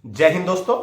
जय हिंद दोस्तों,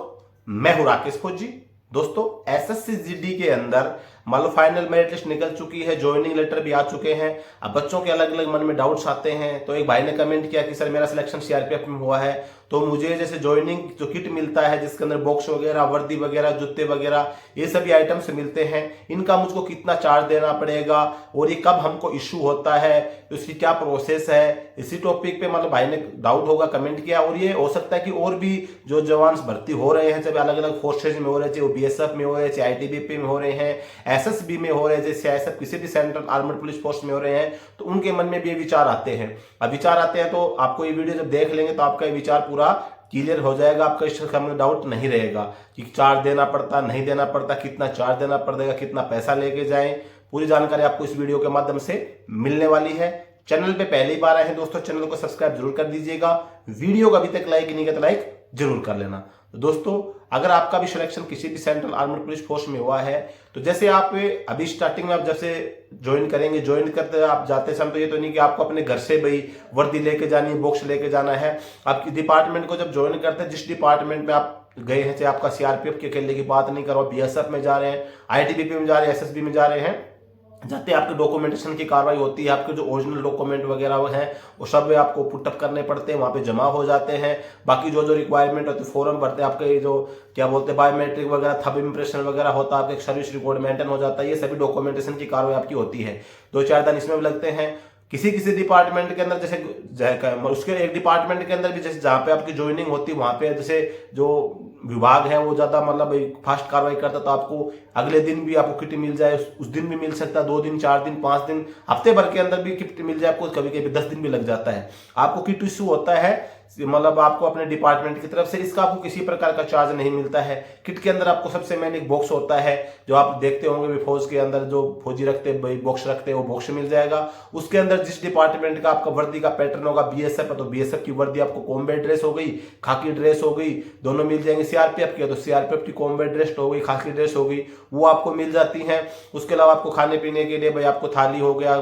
मैं हूं राकेश फौजी। दोस्तों, एसएससी जीडी के अंदर मान लो फाइनल मेरिट लिस्ट निकल चुकी है, ज्वाइनिंग लेटर भी आ चुके हैं। अब बच्चों के अलग अलग मन में डाउट्स आते हैं। तो एक भाई ने कमेंट किया कि सर मेरा सिलेक्शन सीआरपीएफ में हुआ है, तो मुझे जैसे ज्वाइनिंग जो किट मिलता है जिसके अंदर बॉक्स वगैरह, वर्दी वगैरह, जूते वगैरह, ये सभी आइटम्स मिलते हैं, इनका मुझको कितना चार्ज देना पड़ेगा और ये कब हमको इश्यू होता है, उसकी क्या प्रोसेस है, इसी टॉपिक पे मतलब भाई ने डाउट होगा कमेंट किया। और ये हो सकता है कि और भी जो जवान भर्ती हो रहे हैं, चाहे अलग अलग फोर्सेज में हो रहे हैं, चाहे वो बीएसएफ में हो रहे हैं, चाहे आईटीबीपी में हो रहे हैं, एसएसबी में हो रहे हैं, जैसे सीआईएसएफ किसी भी सेंट्रल आर्मड पुलिस फोर्स में हो रहे हैं, तो उनके मन में भी ये विचार आते हैं। अब विचार आते हैं तो आपको ये वीडियो जब देख लेंगे तो आपका ये विचार पूरा क्लियर हो जाएगा। आपका इस में डाउट नहीं रहेगा कि चार्ज देना पड़ता, नहीं देना पड़ता, कितना चार्ज देना पड़ेगा, कितना पैसा लेके जाएं। पूरी जानकारी आपको इस वीडियो के माध्यम से मिलने वाली है। चैनल पे पहली बार आए हैं दोस्तों, चैनल को सब्सक्राइब जरूर कर दीजिएगा। वीडियो को अभी तक लाइक नहीं किया तो लाइक जरूर कर लेना। तो दोस्तों, अगर आपका भी सिलेक्शन किसी भी सेंट्रल आर्मड पुलिस फोर्स में हुआ है, तो जैसे आप अभी स्टार्टिंग में आप जैसे ज्वाइन करेंगे, ज्वाइन करते आप जाते समय तो ये तो नहीं कि आपको अपने घर से भाई वर्दी लेके जानी, बॉक्स लेके जाना है। आपकी डिपार्टमेंट को जब ज्वाइन करते हैं, जिस डिपार्टमेंट में आप गए हैं, चाहे आपका सीआरपीएफ के अकेले की बात नहीं करो, बीएसएफ में जा रहे हैं, आईटीबीपी में जा रहे हैं, एसएसबी में जा रहे हैं, जाते आपके डॉक्यूमेंटेशन की कार्रवाई होती है। आपके जो ओरिजिनल डॉक्यूमेंट वगैरह हैं वो सब आपको पुटअप करने पड़ते हैं, वहां पे जमा हो जाते हैं। बाकी जो जो रिक्वायरमेंट होती है, फॉर्म भरते हैं, आपके जो क्या बोलते हैं बायोमेट्रिक वगैरह, थंब इंप्रेशन वगैरह होता है, आपका एक सर्विस रिकॉर्ड मेंटेन हो जाता है। ये सभी डॉक्यूमेंटेशन की कार्रवाई आपकी होती है। 2-4 दिन इसमें भी लगते हैं। किसी किसी डिपार्टमेंट के अंदर जैसे उसके एक डिपार्टमेंट के अंदर भी जैसे जहां पे आपकी ज्वाइनिंग होती है वहां पे जैसे जो विभाग है वो ज्यादा मतलब फास्ट कार्रवाई करता, तो आपको अगले दिन भी आपको किट मिल जाए, उस दिन भी मिल सकता है, 2 दिन, 4 दिन, 5 दिन, हफ्ते भर के अंदर भी किट मिल जाए आपको। कभी कभी 10 दिन भी लग जाता है। आपको किट इश्यू होता है मतलब आपको अपने डिपार्टमेंट की तरफ से, इसका आपको किसी प्रकार का चार्ज नहीं मिलता है। किट के अंदर आपको सबसे मेन एक बॉक्स होता है, जो आप देखते होंगे फौज के अंदर जो फौजी रखते हैं, बॉक्स रखते हैं, वो बॉक्स मिल जाएगा। उसके अंदर जिस डिपार्टमेंट का आपका वर्दी का पैटर्न होगा, बीएसएफ है तो बीएसएफ की वर्दी आपको कॉम्बैट ड्रेस हो गई, खाकी ड्रेस हो गई, दोनों मिल जाएंगे। सीआरपीएफ की है तो सीआरपीएफ की कॉम्बैट ड्रेस हो गई, खाकी ड्रेस हो गई, वो आपको मिल जाती है। उसके अलावा आपको खाने पीने के लिए भाई आपको थाली हो गया,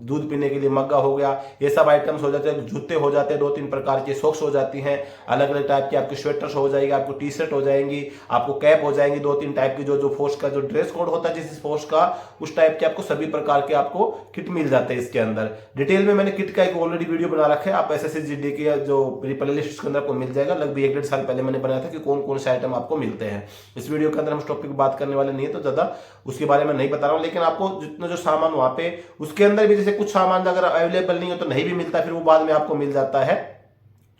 दूध पीने के लिए मग्गा हो गया, ये सब आइटम्स हो जाते हैं। जूते हो जाते हैं 2-3 प्रकार के, सॉक्स हो जाती हैं, अलग अलग टाइप की आपकी स्वेटर्स हो जाएगी, आपको टी शर्ट हो जाएंगी, आपको कैप हो जाएंगी, 2-3 टाइप की जो फोर्स का जो ड्रेस कोड होता है जिस फोर्स का, उस टाइप के आपको सभी प्रकार के आपको किट मिल जाते हैं। इसके अंदर डिटेल में मैंने किट का एक ऑलरेडी वीडियो बना रखा है, आप एसएससी जीडी की जो मेरी प्ले लिस्ट के अंदर आपको मिल जाएगा। लगभग 1-1.5 साल पहले मैंने बनाया था कि कौन कौन से आइटम आपको मिलते हैं। इस वीडियो के अंदर हम टॉपिक बात करने वाले नहीं है तो ज्यादा उसके बारे में नहीं बता रहा हूं, लेकिन आपको जितना जो सामान वहां पे उसके अंदर भी जैसे कुछ सामान अगर अवेलेबल नहीं हो तो नहीं भी मिलता, फिर वो बाद में आपको मिल जाता है।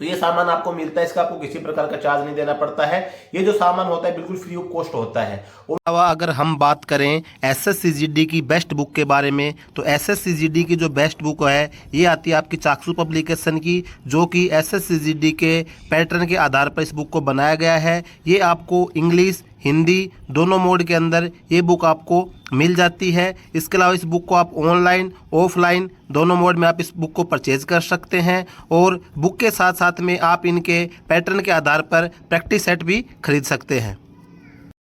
तो ये सामान आपको मिलता है, इसका आपको किसी प्रकार का चार्ज नहीं देना पड़ता है। ये जो सामान होता है बिल्कुल फ्री ऑफ कॉस्ट होता है। और अगर हम बात करें एसएससीजीडी की बेस्ट बुक के बारे में, तो एसएससीजीडी की जो बेस्ट बुक है ये आती है आपकी चाक्षु पब्लिकेशन की, जो कि एसएससीजीडी के पैटर्न के आधार पर इस बुक को बनाया गया है। ये आपको इंग्लिश, हिंदी दोनों मोड के अंदर ये बुक आपको मिल जाती है। इसके अलावा इस बुक को आप ऑनलाइन, ऑफलाइन दोनों मोड में आप इस बुक को परचेज कर सकते हैं। और बुक के साथ साथ में आप इनके पैटर्न के आधार पर प्रैक्टिस सेट भी खरीद सकते हैं।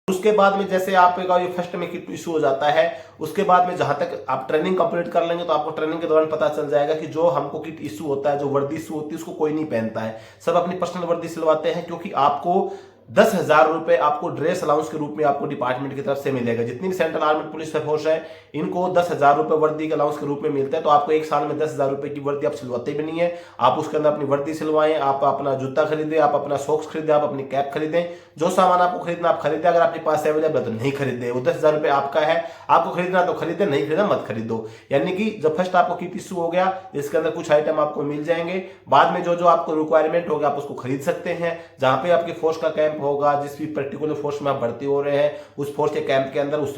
उसके बाद में जैसे आपका ये फर्स्ट में किट इशू हो जाता है, उसके बाद में जहां तक आप ट्रेनिंग कंप्लीट कर लेंगे तो आपको ट्रेनिंग के दौरान पता चल जाएगा कि जो हमको किट इशू होता है, जो वर्दी इशू होती है, उसको कोई नहीं पहनता है। सब अपनी पर्सनल वर्दी सिलवाते हैं, क्योंकि आपको 10,000 रुपए आपको ड्रेस अलाउंस के रूप में आपको डिपार्टमेंट की तरफ से मिलेगा। जितनी भी सेंट्रल आर्मड पुलिस फोर्स है इनको 10,000 रुपए वर्दी के अलाउंस के रूप में मिलता है। तो आपको एक साल में 10,000 रुपए की वर्दी आप सिलवाते भी नहीं है। आप उसके अंदर अपनी वर्दी सिलवाएं, आप अपना जूता खरीदें, आप अपना सॉक्स खरीदें, आप अपनी कैप खरीदें, जो सामान आपको खरीदना आप खरीदें। अगर आपके पास अवेलेबल है तो नहीं खरीदे, वो 10,000 रुपए आपका है, आपको खरीदना तो खरीदे, नहीं खरीदना मत खरीदो। यानी कि जब फर्स्ट आपको किट इशू हो गया, इसके अंदर कुछ आइटम आपको मिल जाएंगे। बाद में जो जो आपको रिक्वायरमेंट होगा आप उसको खरीद सकते हैं। जहां पे आपके फोर्स का कैंप होगा, जिस भी पर्टिकुलर फोर्स में आप भर्ती हो रहे हैं, उस फोर्स के कैंप के अंदर उस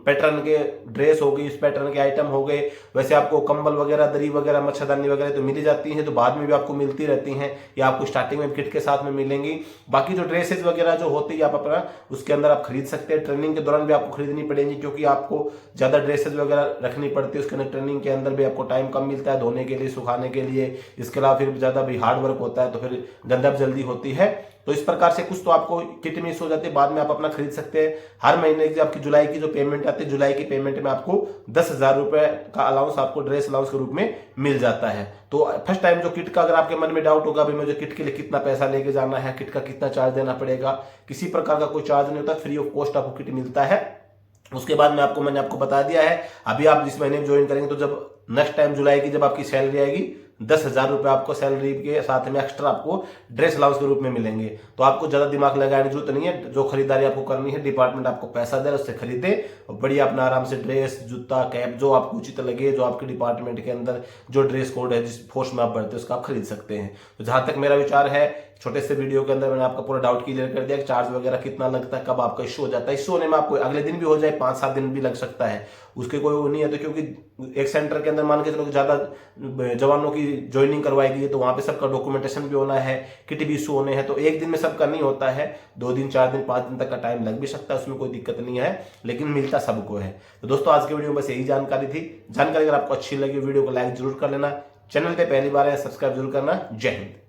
पैटर्न के ड्रेस हो गई, उस पैटर्न के आइटम हो गए। वैसे आपको कंबल वगैरह, दरी वगैरह, मच्छरदानी वगैरह तो मिल जाती हैं, तो बाद में भी आपको मिलती रहती हैं, या आपको स्टार्टिंग में किट के साथ में मिलेंगी। बाकी जो ड्रेसेस वगैरह जो होती है आप अपना उसके अंदर आप खरीद सकते हैं। ट्रेनिंग के दौरान भी आपको खरीदनी पड़ेगी, क्योंकि आपको ज्यादा ड्रेसेस वगैरह रखनी पड़ती है। उसके अंदर ट्रेनिंग के अंदर भी आपको टाइम कम मिलता है धोने के लिए, सुखाने के लिए। इसके अलावा फिर ज्यादा भी हार्ड वर्क होता है, तो फिर गंदब जल्दी होती है। तो इस प्रकार से कुछ तो आपको किट मिस हो जाती है, बाद में आप अपना खरीद सकते हैं। हर महीने की आपकी जुलाई की जो पेमेंट आती है, जुलाई की पेमेंट में आपको 10,000 रुपए का अलाउंस आपको ड्रेस अलाउंस के रूप में मिल जाता है। तो फर्स्ट टाइम जो किट का अगर आपके मन में डाउट होगा भाई मुझे किट के लिए कितना पैसा लेके जाना है, किट का कितना चार्ज देना पड़ेगा, किसी प्रकार का कोई चार्ज नहीं होता, फ्री ऑफ कॉस्ट आपको किट मिलता है। उसके बाद मैंने आपको बता दिया है, अभी आप जिस महीने में ज्वाइन करेंगे तो जब नेक्स्ट टाइम जुलाई की जब आपकी सैलरी आएगी 10,000 रुपए आपको सैलरी के साथ में एक्स्ट्रा आपको ड्रेस अलाउंस के रूप में मिलेंगे। तो आपको ज्यादा दिमाग लगाने की जरूरत नहीं है, जो खरीदारी आपको करनी है डिपार्टमेंट आपको पैसा दे उससे खरीदे और बढ़िया अपना आराम से ड्रेस, जूता, कैप जो आपको उचित लगे, जो आपके डिपार्टमेंट के अंदर जो ड्रेस कोड है जिस फोर्स में आप बढ़ते हैं उसका आप खरीद सकते हैं। तो जहां तक मेरा विचार है, छोटे से वीडियो के अंदर मैंने आपका पूरा डाउट क्लियर कर दिया कि चार्ज वगैरह कितना लगता है, कब आपका इश्यू हो जाता है। इश्यू होने में आपको अगले दिन भी हो जाए, 5-7 दिन भी लग सकता है, उसके कोई वो नहीं है। तो क्योंकि एक सेंटर के अंदर मान के चलो ज्यादा जवानों की ज्वाइनिंग करवाएगी है तो वहां पे सबका डॉक्यूमेंटेशन भी होना है, किट भी इशू होने हैं, तो एक दिन में सबका नहीं होता है, 2 दिन 4 दिन 5 दिन तक का टाइम लग भी सकता है, उसमें कोई दिक्कत नहीं है, लेकिन मिलता सबको है। तो दोस्तों आज के वीडियो में बस यही जानकारी थी। जानकारी अगर आपको अच्छी लगी वीडियो को लाइक जरूर कर लेना, चैनल पे पहली बार है सब्सक्राइब जरूर करना। जय हिंद।